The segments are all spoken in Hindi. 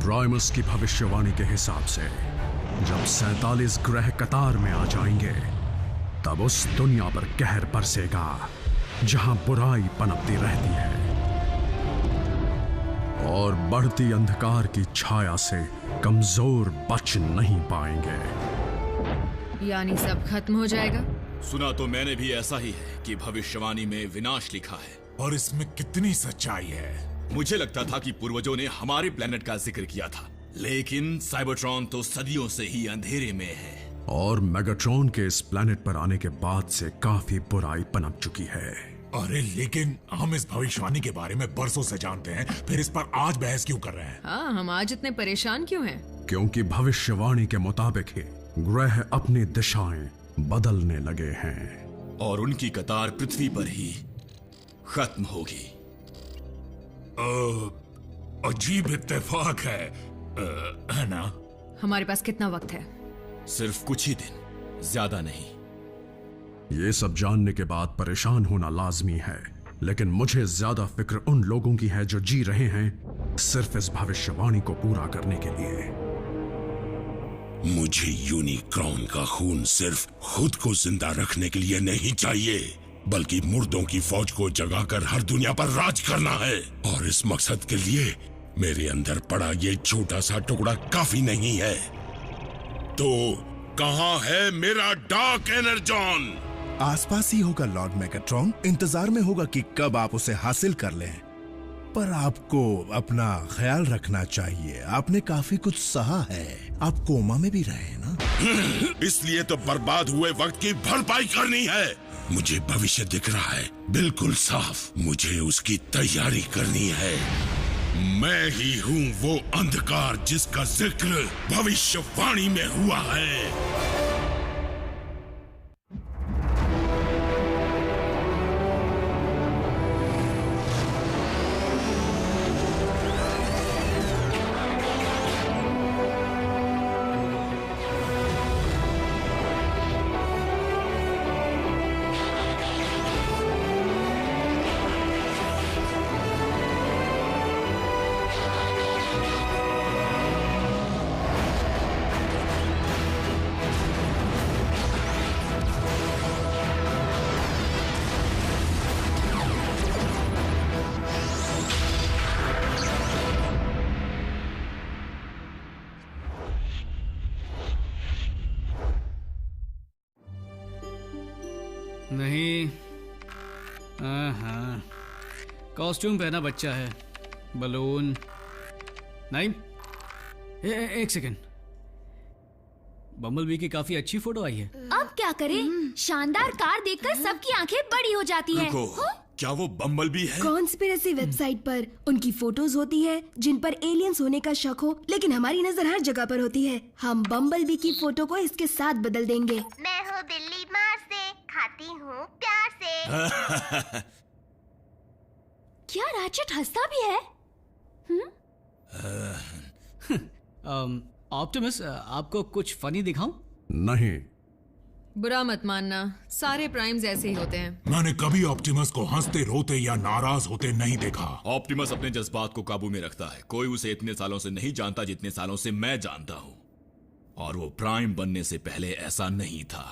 प्राइमस की भविष्यवाणी के हिसाब से जब 47 ग्रह कतार में आ जाएंगे, तब उस दुनिया पर कहर बरसेगा जहां बुराई पनपती रहती है और बढ़ती अंधकार की छाया से कमजोर बच नहीं पाएंगे। यानी सब खत्म हो जाएगा? सुना तो मैंने भी ऐसा ही है कि भविष्यवाणी में विनाश लिखा है। और इसमें कितनी सच्चाई है? मुझे लगता था कि पूर्वजों ने हमारे प्लेनेट का जिक्र किया था, लेकिन साइबरट्रॉन तो सदियों से ही अंधेरे में है। और मेगाट्रॉन के इस प्लेनेट पर आने के बाद से काफी बुराई पनप चुकी है। अरे लेकिन हम इस भविष्यवाणी के बारे में बरसों से जानते हैं, फिर इस पर आज बहस क्यों कर रहे हैं? हाँ, हम आज इतने परेशान क्यों हैं? क्योंकि भविष्यवाणी के मुताबिक ही ग्रह अपनी दिशाएं बदलने लगे हैं और उनकी कतार पृथ्वी पर ही खत्म होगी। अजीब इत्तेफाक है ना? हमारे पास कितना वक्त है? सिर्फ कुछ ही दिन, ज्यादा नहीं। ये सब जानने के बाद परेशान होना लाजमी है, लेकिन मुझे ज्यादा फिक्र उन लोगों की है जो जी रहे हैं सिर्फ इस भविष्यवाणी को पूरा करने के लिए। मुझे यूनिक्रॉन का खून सिर्फ खुद को जिंदा रखने के लिए नहीं चाहिए, बल्कि मुर्दों की फौज को जगाकर हर दुनिया पर राज करना है। और इस मकसद के लिए मेरे अंदर पड़ा ये छोटा सा टुकड़ा काफी नहीं है। तो कहाँ है मेरा डार्क एनर्जॉन? आसपास ही होगा लॉर्ड मेगाट्रॉन। इंतजार में होगा कि कब आप उसे हासिल कर लें। पर आपको अपना ख्याल रखना चाहिए, आपने काफी कुछ सहा है। आप कोमा में भी रहे ना? इसलिए तो बर्बाद हुए वक्त की भरपाई करनी है। मुझे भविष्य दिख रहा है बिल्कुल साफ, मुझे उसकी तैयारी करनी है। मैं ही हूँ वो अंधकार जिसका जिक्र भविष्यवाणी में हुआ है। नहीं, हाँ, कॉस्ट्यूम पहना बच्चा है, बलून नहीं। एक सेकेंड, बम्बलबी की काफी अच्छी फोटो आई है। अब क्या करें? शानदार कार देखकर सबकी आंखें बड़ी हो जाती हैं। क्या वो बम्बलबी है? कॉन्स्पिरेसी वेबसाइट पर उनकी फोटोज होती है जिन पर एलियंस होने का शक हो, लेकिन हमारी नजर हर जगह पर होती है। हम बम्बलबी की फोटो को इसके साथ बदल देंगे। मैं हूँ बिल्ली मार से, खाती हूँ प्यार से। क्या राचेट हंसता भी है? ऑप्टिमस, आपको कुछ फनी दिखाऊं? नहीं। बुरा मत मानना, सारे प्राइम्स ऐसे ही होते हैं। मैंने कभी ऑप्टिमस को हंसते, रोते या नाराज होते नहीं देखा। ऑप्टिमस अपने जज्बात को काबू में रखता है। कोई उसे इतने सालों से नहीं जानता जितने सालों से मैं जानता हूँ, और वो प्राइम बनने से पहले ऐसा नहीं था।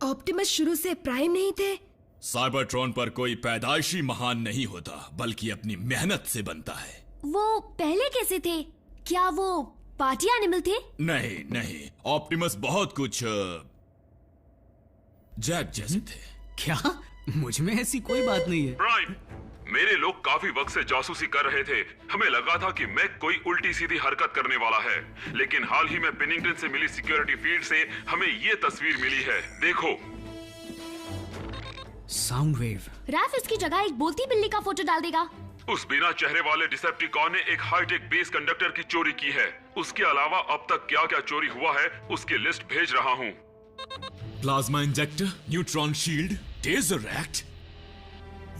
ऑप्टिमस शुरू से प्राइम नहीं थे? साइबरट्रॉन पर कोई पैदाइशी महान नहीं होता, बल्कि अपनी मेहनत से बनता है। वो पहले कैसे थे? क्या वो पार्टी एनिमल थे? नहीं नहीं, ऑप्टिमस बहुत कुछ जैक जैसे थे। क्या? मुझ में ऐसी कोई बात नहीं है। प्राइम, मेरे लोग काफी वक्त से जासूसी कर रहे थे। हमें लगा था कि मैक कोई उल्टी सीधी हरकत करने वाला है, लेकिन हाल ही में पिनिंगटन से मिली सिक्योरिटी फीड से हमें ये तस्वीर मिली है। देखो, साउंड वेव। रैफ इसकी जगह एक बोलती बिल्ली का फोटो डाल देगा। उस बिना चेहरे वाले डिसेप्टिकॉन ने एक हाईटेक बेस कंडक्टर की चोरी की है। उसके अलावा अब तक क्या क्या चोरी हुआ है उसकी लिस्ट भेज रहा हूँ। Plasma injector, neutron shield, tesseract.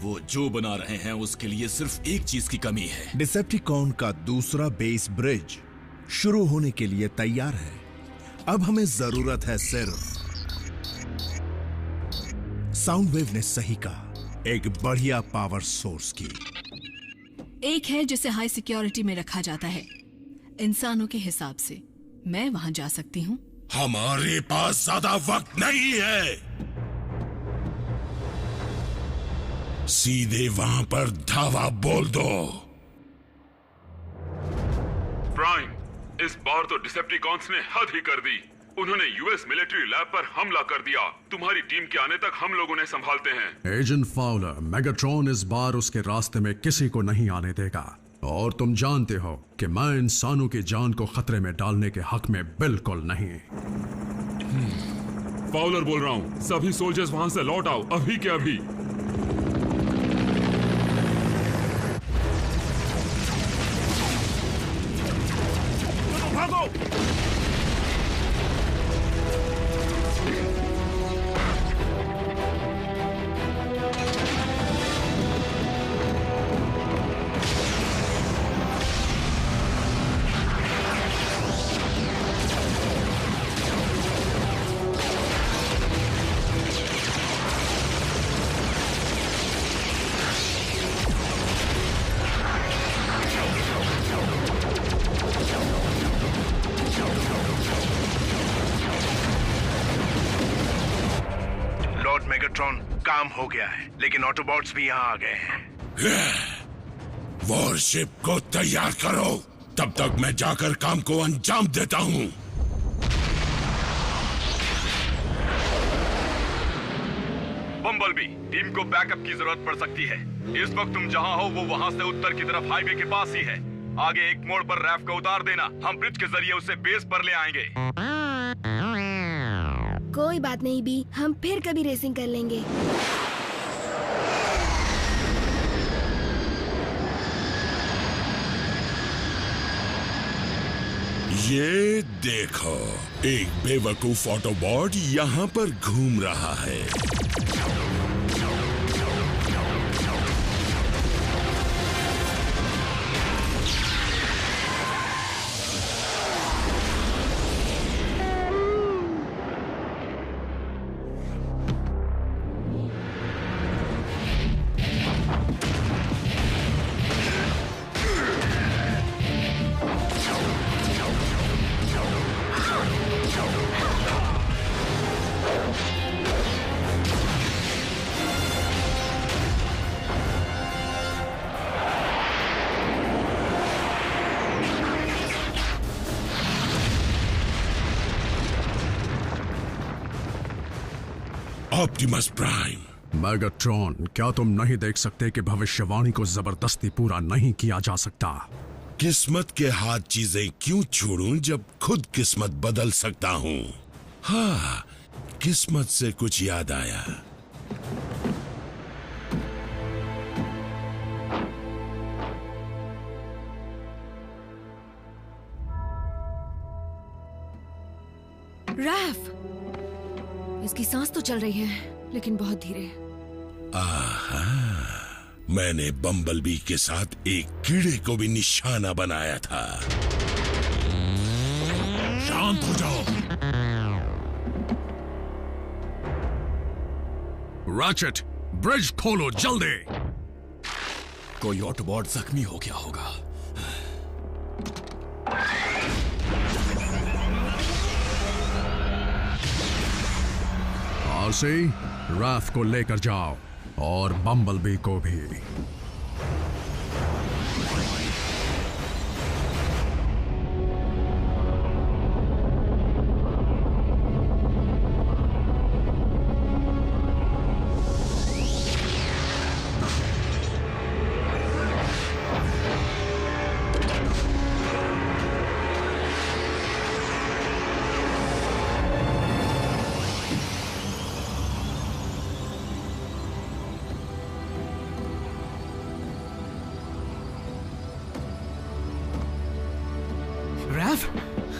वो जो बना रहे हैं उसके लिए सिर्फ एक चीज की कमी है। डिसेप्टिकॉन का दूसरा बेस ब्रिज शुरू होने के लिए तैयार है। अब हमें जरूरत है सिर्फ, साउंड वेव ने सही कहा, एक बढ़िया पावर सोर्स की। एक है जिसे हाई सिक्योरिटी में रखा जाता है, इंसानों के हिसाब से मैं वहां जा सकती हूँ। हमारे पास ज्यादा वक्त नहीं है। सीधे वहां पर धावा बोल दो। प्राइम, इस बार तो डिसेप्टिकॉन्स ने हद ही कर दी। उन्होंने यूएस मिलिट्री लैब पर हमला कर दिया। तुम्हारी टीम के आने तक हम लोग उन्हें संभालते हैं। एजेंट फाउलर, मेगाट्रॉन इस बार उसके रास्ते में किसी को नहीं आने देगा। और तुम जानते हो कि मैं इंसानों की जान को खतरे में डालने के हक में बिल्कुल नहीं। फाउलर बोल रहा हूँ, सभी सोल्जर्स वहां से लौट आओ, अभी के अभी। भागो! काम हो गया है, लेकिन ऑटोबॉट्स भी यहाँ आ गए हैं। वॉरशिप को तैयार करो, तब तक मैं जाकर काम को अंजाम देता हूँ। बम्बलबी, टीम को बैकअप की जरूरत पड़ सकती है। इस वक्त तुम जहाँ हो वो वहाँ से उत्तर की तरफ हाईवे के पास ही है। आगे एक मोड़ पर रैफ को उतार देना, हम ब्रिज के जरिए उसे बेस पर ले आएंगे। कोई बात नहीं बी, हम फिर कभी रेसिंग कर लेंगे। ये देखो, एक बेवकूफ ऑटोबॉट यहाँ पर घूम रहा है। Optimus prime. मेगाट्रॉन, क्या तुम नहीं देख सकते कि भविष्यवाणी को जबरदस्ती पूरा नहीं किया जा सकता? किस्मत के हाथ चीजें क्यों छोड़ूं जब खुद किस्मत बदल सकता हूँ। हाँ, किस्मत से कुछ याद आया। रैफ, इसकी सांस तो चल रही है लेकिन बहुत धीरे। आहा, मैंने बम्बलबी के साथ एक कीड़े को भी निशाना बनाया था। शांत हो जाओ। रैचेट, ब्रिज खोलो जल्दी। कोई ऑटोबॉट जख्मी हो गया होगा। आरसी, रैफ को लेकर जाओ और बम्बलबी को भी।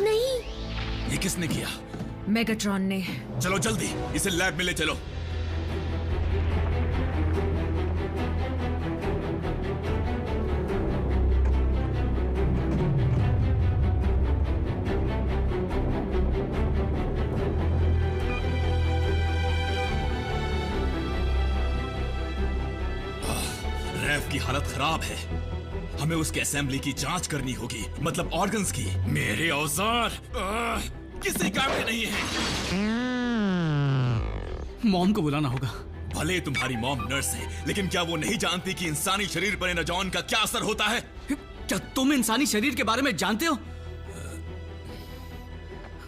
नहीं, ये किसने किया? मेगाट्रॉन ने। चलो जल्दी, इसे लैब में ले चलो। रैफ की हालत खराब है। हमें उसके असेंबली की जांच करनी होगी, मतलब ऑर्गन्स की। मेरे औजार किसी काम के नहीं है। मॉम को बुलाना होगा। भले तुम्हारी मॉम नर्स है, लेकिन क्या वो नहीं जानती कि इंसानी शरीर पर एनर्जॉन का क्या असर होता है? क्या तुम इंसानी शरीर के बारे में जानते हो?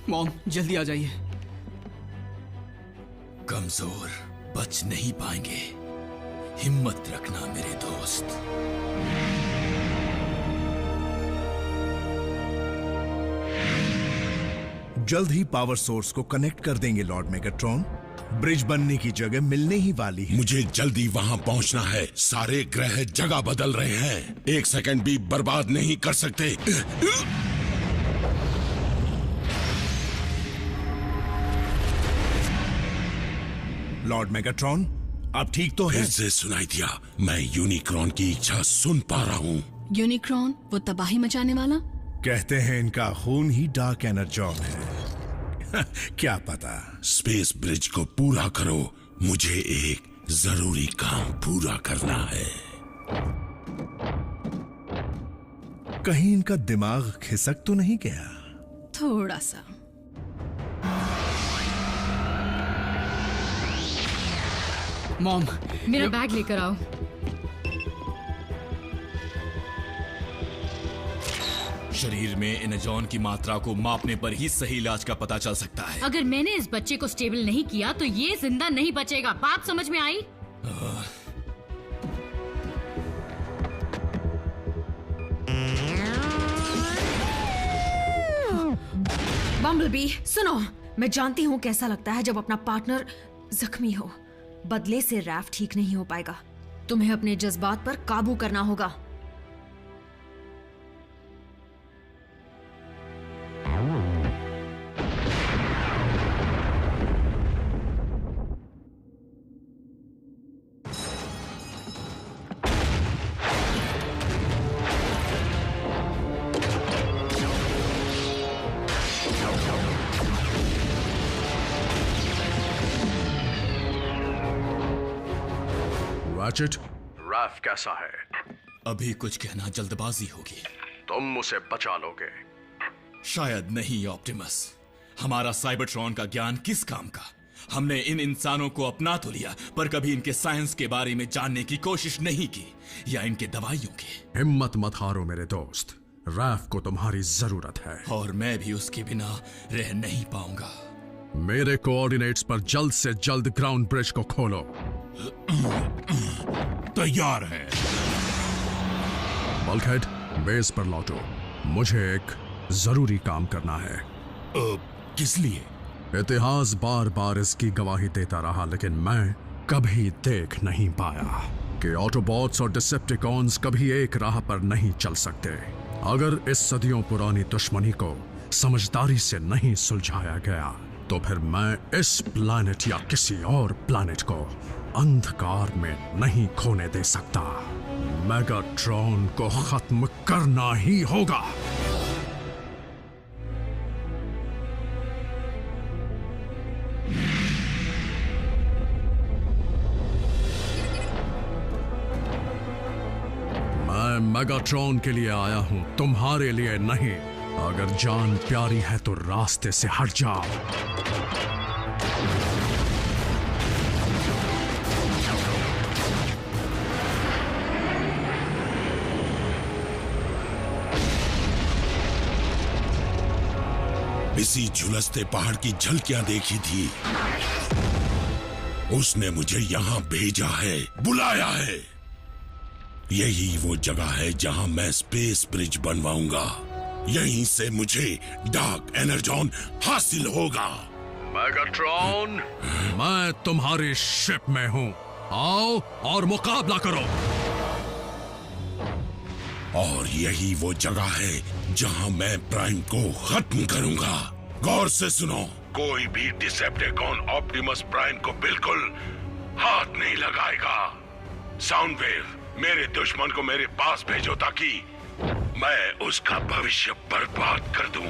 मॉम जल्दी आ जाइए। कमजोर बच नहीं पाएंगे, हिम्मत रखना मेरे दोस्त। जल्द ही पावर सोर्स को कनेक्ट कर देंगे लॉर्ड मेगाट्रॉन। ब्रिज बनने की जगह मिलने ही वाली है। मुझे जल्दी वहां पहुंचना है। सारे ग्रह जगह बदल रहे हैं, एक सेकंड भी बर्बाद नहीं कर सकते। लॉर्ड मेगाट्रॉन, अब ठीक तो है? फिर से सुनाई दिया। मैं यूनिक्रॉन की इच्छा सुन पा रहा हूँ। यूनिक्रॉन, वो तबाही मचाने वाला? कहते हैं इनका खून ही डार्क एनर्जॉन है। क्या पता। स्पेस ब्रिज को पूरा करो, मुझे एक जरूरी काम पूरा करना है। कहीं इनका दिमाग खिसक तो नहीं गया? थोड़ा सा। मॉम, मेरा बैग लेकर आओ। शरीर में एनर्जॉन की मात्रा को मापने पर ही सही इलाज का पता चल सकता है। अगर मैंने इस बच्चे को स्टेबल नहीं किया तो ये जिंदा नहीं बचेगा। बात समझ में आई? बम्बलबी, सुनो, मैं जानती हूँ कैसा लगता है जब अपना पार्टनर जख्मी हो। बदले से रैफ ठीक नहीं हो पाएगा। तुम्हें अपने जज्बात पर काबू करना होगा। रैफ कैसा है? अभी कुछ कहना जल्दबाजी होगी। तुम उसे बचा लोगे? शायद नहीं ऑप्टिमस। हमारा साइबरट्रॉन का ज्ञान किस काम का? हमने इन इंसानों को अपना तो लिया, पर कभी इनके साइंस के बारे में जानने की कोशिश नहीं की, या इनके दवाइयों की। हिम्मत मत हारो मेरे दोस्त, रैफ को तुम्हारी जरूरत है। और मैं भी उसके बिना रह नहीं पाऊंगा। मेरे कोऑर्डिनेट्स पर जल्द से जल्द ग्राउंड ब्रिज को खोलो। तैयार है। बल्कहेड, बेस पर लौटो। मुझे एक जरूरी काम करना है। किस लिए? इतिहास बार बार इसकी गवाही देता रहा, लेकिन मैं कभी देख नहीं पाया कि ऑटोबॉट्स और डिसेप्टिकॉन्स कभी एक राह पर नहीं चल सकते। अगर इस सदियों पुरानी दुश्मनी को समझदारी से नहीं सुलझाया गया, तो फिर मैं इस प्लैनेट या किसी और प्लैनेट को अंधकार में नहीं खोने दे सकता। मेगाट्रॉन को खत्म करना ही होगा। मैं मेगाट्रॉन के लिए आया हूं, तुम्हारे लिए नहीं। अगर जान प्यारी है तो रास्ते से हट जाओ। इसी झुलसते पहाड़ की झलकियां देखी थी। उसने मुझे यहां भेजा है, बुलाया है। यही वो जगह है जहां मैं स्पेस ब्रिज बनवाऊंगा। यहीं से मुझे डार्क एनर्जॉन हासिल होगा। मेगाट्रॉन, मैं तुम्हारी शिप में हूं। आओ और मुकाबला करो। और यही वो जगह है जहां मैं प्राइम को खत्म करूंगा। गौर से सुनो, कोई भी डिसेप्टिकॉन ऑप्टिमस प्राइम को बिल्कुल हाथ नहीं लगाएगा। साउंड वेव, मेरे दुश्मन को मेरे पास भेजो ताकि मैं उसका भविष्य बर्बाद कर दूं।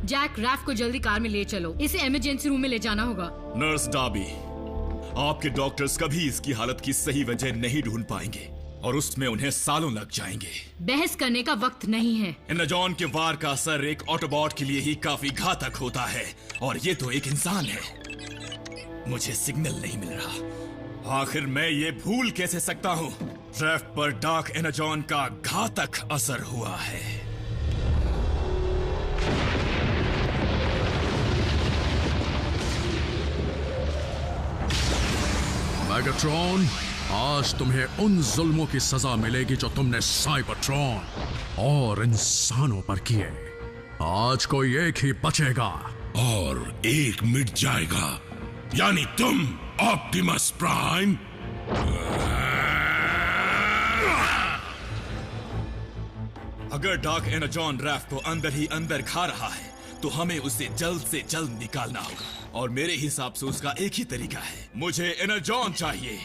जैक, रैफ को जल्दी कार में ले चलो। इसे इमरजेंसी रूम में ले जाना होगा। नर्स डाबी, आपके डॉक्टर्स कभी इसकी हालत की सही वजह नहीं ढूंढ पाएंगे और उसमें उन्हें सालों लग जाएंगे। बहस करने का वक्त नहीं है। एनर्जॉन के वार का असर एक ऑटोबॉट के लिए ही काफी घातक होता है और ये तो एक इंसान है। मुझे सिग्नल नहीं मिल रहा। आखिर मैं ये भूल कैसे सकता हूँ? ड्रैफ्ट पर डार्क एनर्जॉन का घातक असर हुआ है। मैगाट्रॉन, आज तुम्हें उन जुल्मों की सजा मिलेगी जो तुमने साइबरट्रॉन और इंसानों पर किए। आज कोई एक ही बचेगा और एक मिट जाएगा, यानी तुम ऑप्टिमस प्राइम। अगर डार्क एनर्जॉन रैफ को अंदर ही अंदर खा रहा है तो हमें उसे जल्द से जल्द निकालना होगा और मेरे हिसाब से उसका एक ही तरीका है। मुझे एनर्जॉन चाहिए।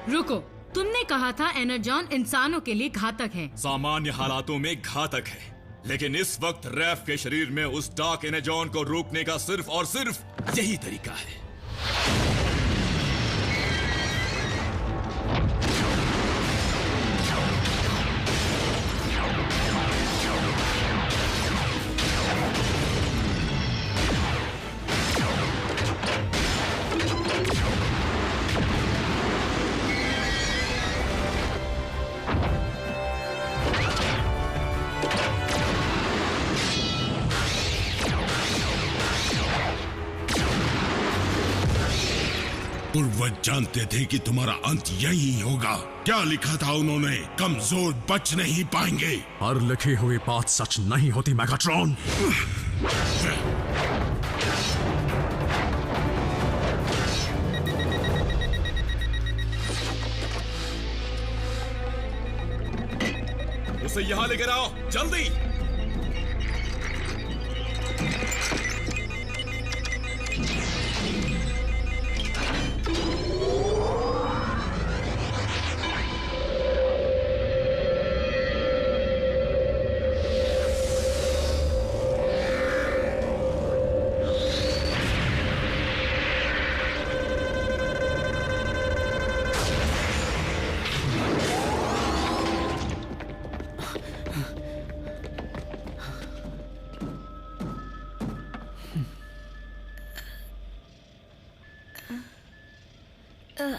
रुको, तुमने कहा था एनर्जॉन इंसानों के लिए घातक है। सामान्य हालातों में घातक है, लेकिन इस वक्त रैफ के शरीर में उस डार्क एनर्जॉन को रोकने का सिर्फ और सिर्फ यही तरीका है। पूर्वज जानते थे कि तुम्हारा अंत यही होगा। क्या लिखा था उन्होंने? कमजोर बच नहीं पाएंगे। हर लिखी हुई बात सच नहीं होती मैगाट्रॉन। उसे यहाँ लेकर आओ, जल्दी।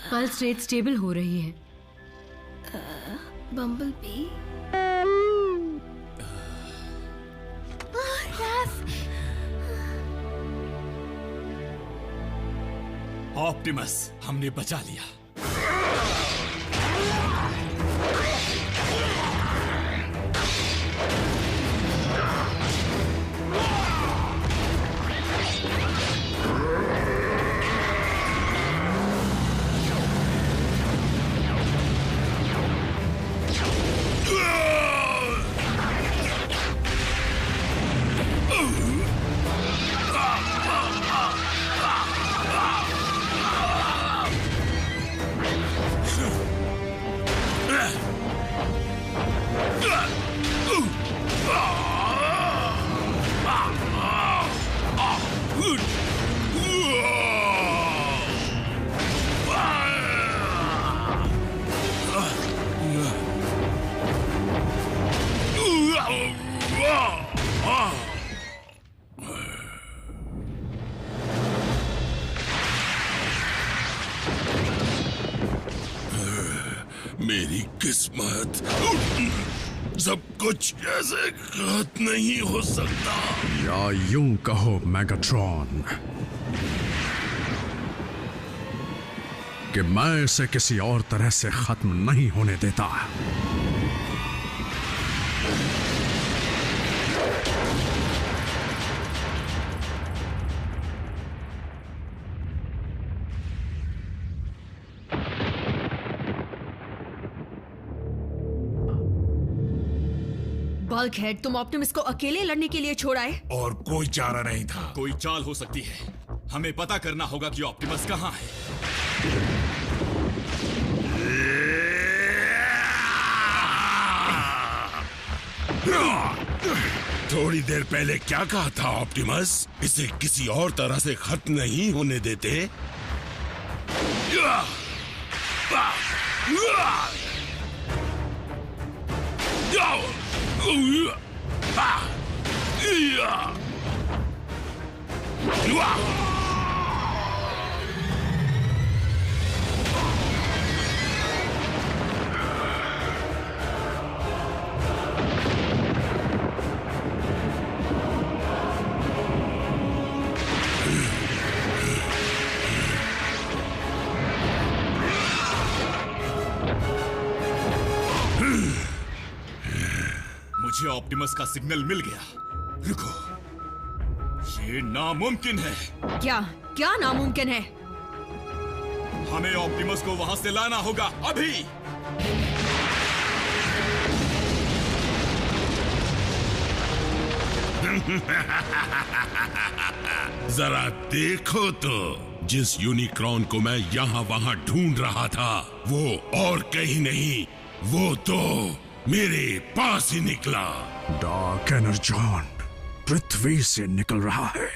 पल्स रेट स्टेबल हो रही है। बम्बलबी, ऑप्टिमस, हमने बचा लिया। मेरी किस्मत, सब कुछ ऐसे घात नहीं हो सकता। या यूं कहो मैगाट्रॉन कि मैं इसे किसी और तरह से खत्म नहीं होने देता। बल्कहेड, तुम ऑप्टिमस को अकेले लड़ने के लिए छोड़ाए? और कोई चारा नहीं था। कोई चाल हो सकती है। हमें पता करना होगा कि ऑप्टिमस कहाँ है। थोड़ी देर पहले क्या कहा था ऑप्टिमस? इसे किसी और तरह से खत्म नहीं होने देते। मुझे ऑप्टिमस का सिग्नल मिल गया। रुको, ये नामुमकिन है। क्या क्या नामुमकिन है? हमें ऑप्टिमस को वहां से लाना होगा अभी। जरा देखो तो, जिस यूनिक्रॉन को मैं यहाँ वहाँ ढूंढ रहा था वो और कहीं नहीं, वो तो मेरे पास ही निकला। डार्क एनर्जॉन पृथ्वी से निकल रहा है।